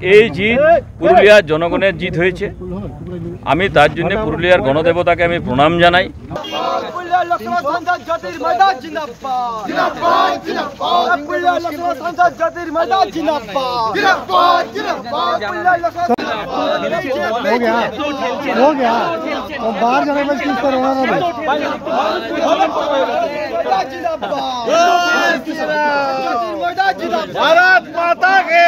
এই জিত পুরুলিয়ার জনগণের জিত হয়েছে। আমি তার জন্য পুরুলিয়ার গণদেবতাকে আমি প্রণাম জানাই। भारत माता के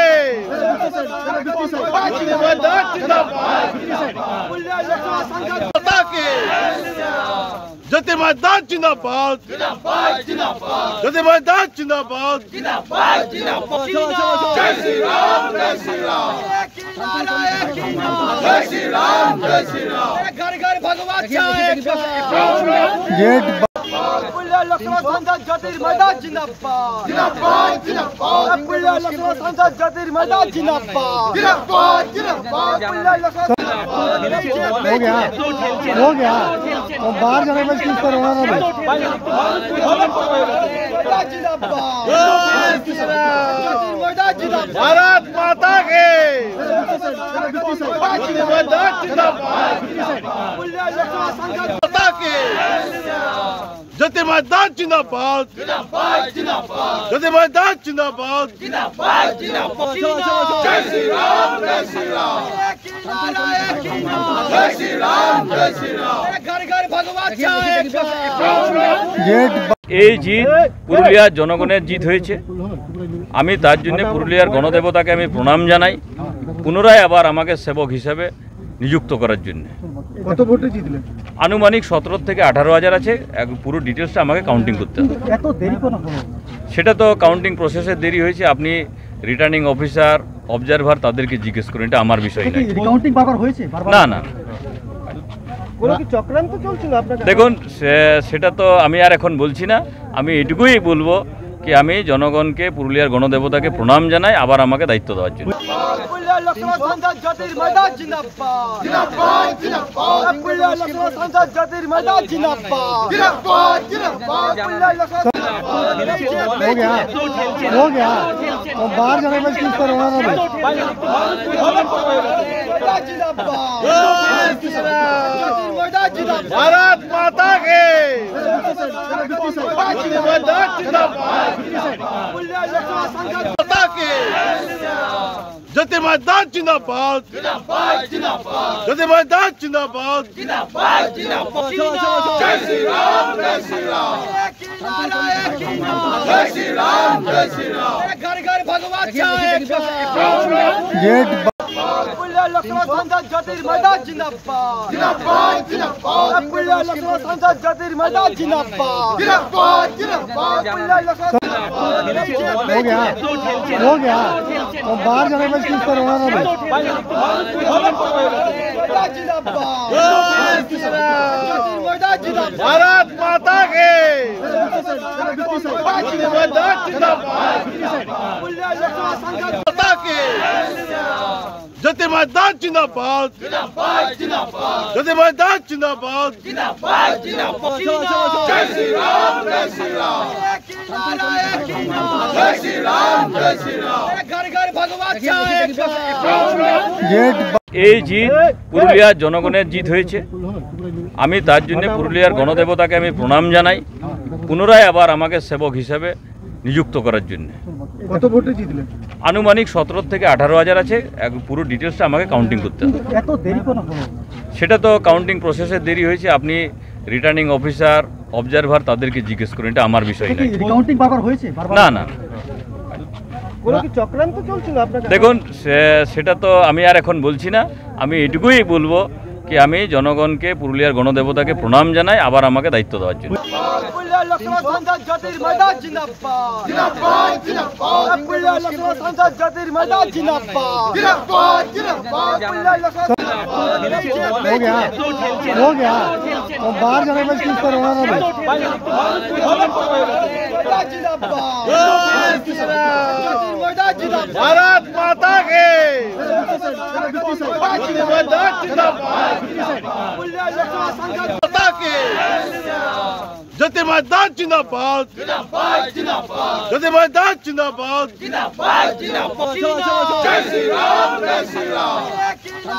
ज्योतिर्मयदास जिंदाबाद, ज्योतिर्मयदास जिंदाबाद। जय श्री राम, जय श्री राम, जय श्री राम, जय श्री राम। घर घर भगवान ज्योतिर्मयदास जिंदाबाद, जिंदाबाद, जिंदाबाद। ज्योतिर्मयदास जिंदाबाद, जिंदाबाद, जिंदाबाद। हो गया और बाहर जाने में चूज करवाना भी। भारत माता के ज्योतिर्मयदास जिंदाबाद, माता के ज्योतिर्मयदास जिंदाबाद, ज्योतिर्मयदास जिंदाबाद। जय श्री राम, जय श्री राम, जय श्री राम, जय श्री राम। घर घर भगवान এই জিত পুরুলিয়ার জনগণের জিত হয়েছে। আমি তার জন্য পুরুলিয়ার গণদেবতাকে আমি প্রণাম জানাই, পুনরায় আবার আমাকে সেবক হিসেবে নিযুক্ত করার জন্য। কত ভোটে জিতলেন? আনুমানিক 17 থেকে 18,000 আছে। পুরো ডিটেলসটা আমাকে কাউন্টিং করতে হবে। এত দেরি কেন হলো? সেটা তো কাউন্টিং প্রসেসে দেরি হয়েছে। আপনি রিটার্নিং অফিসার, অবজারভার তাদেরকে জিজ্ঞেস করুন, এটা আমার বিষয় নয়। কাউন্টিং বারবার হয়েছে? না না, কোনো কি চক্রান্ত চলছিল আপনাদের? দেখুন সেটা তো আমি আর এখন বলছি না। আমি এটুকুই বলবো কি আমি জনগণকে, পুরুলিয়ার গণদেবতাকে প্রণাম জানাই আবার আমাকে দায়িত্ব দেওয়ার জন্য। ज्योतिर्मयदास जिंदाबाद, जिंदाबाद, जिंदाबाद। ज्योतिर्मयदास जिंदाबाद, जिंदाबाद, जिंदाबाद। हो गया और बाहर जाने में चूज करवाना भी। भारत माता के ज्योतिर्मयदास जिंदाबाद, माता के ज्योतिर्मयदास जिंदाबाद, ज्योतिर्मयदास जिंदाबाद। जय श्री राम, जय श्री राम, जय श्री राम, जय श्री राम। घर घर भगवान ज्योतिर्मयदास जिंदाबाद, जिंदाबाद, जिंदाबाद। ज्योतिर्मयदास जिंदाबाद, जिंदाबाद, जिंदाबाद। हो गया और बाहर जाने में चूज करवाना भी। भारत माता के ज्योतिर्मयदास जिंदाबाद, माता के ज्योतिर्मयदास जिंदाबाद, ज्योतिर्मयदास जिंदाबाद। जय श्री राम, जय श्री राम, जय श्री राम, जय श्री राम। घर घर भगवान এই জিত পুরুলিয়ার জনগণের জিত হয়েছে। আমি তার জন্য পুরুলিয়ার গণদেবতাকে আমি প্রণাম জানাই, পুনরায় আবার আমাকে সেবক হিসেবে নিযুক্ত করার জন্য। কত ভোটে জিতলেন? আনুমানিক 17 থেকে 18,000 আছে। পুরো ডিটেলসটা আমাকে কাউন্টিং করতে হবে। এত দেরি কেন হলো? সেটা তো কাউন্টিং প্রসেসে দেরি হয়েছে। আপনি রিটার্নিং অফিসার, অবজারভার তাদেরকে জিজ্ঞেস করুন, এটা আমার বিষয় নয়। কাউন্টিং বারবার হয়েছে? না না, কোনো কি চক্রান্ত চলছিল আপনাদের? দেখুন সেটা তো আমি আর এখন বলছি না। আমি এটুকুই বলবো কি আমি জনগণকে, পুরুলিয়ার গণদেবতাকে প্রণাম জানাই আবার আমাকে দায়িত্ব দেওয়ার জন্য। ज्योतिर्मयदास जिंदाबाद, जिंदाबाद, जिंदाबाद। ज्योतिर्मयदास जिंदाबाद, जिंदाबाद, जिंदाबाद। हो गया और बाहर जाने में चूज करवाना भी। भारत माता के ज्योतिर्मयदास जिंदाबाद, माता के ज्योतिर्मयदास जिंदाबाद, ज्योतिर्मयदास जिंदाबाद। जय श्री राम, श्री राम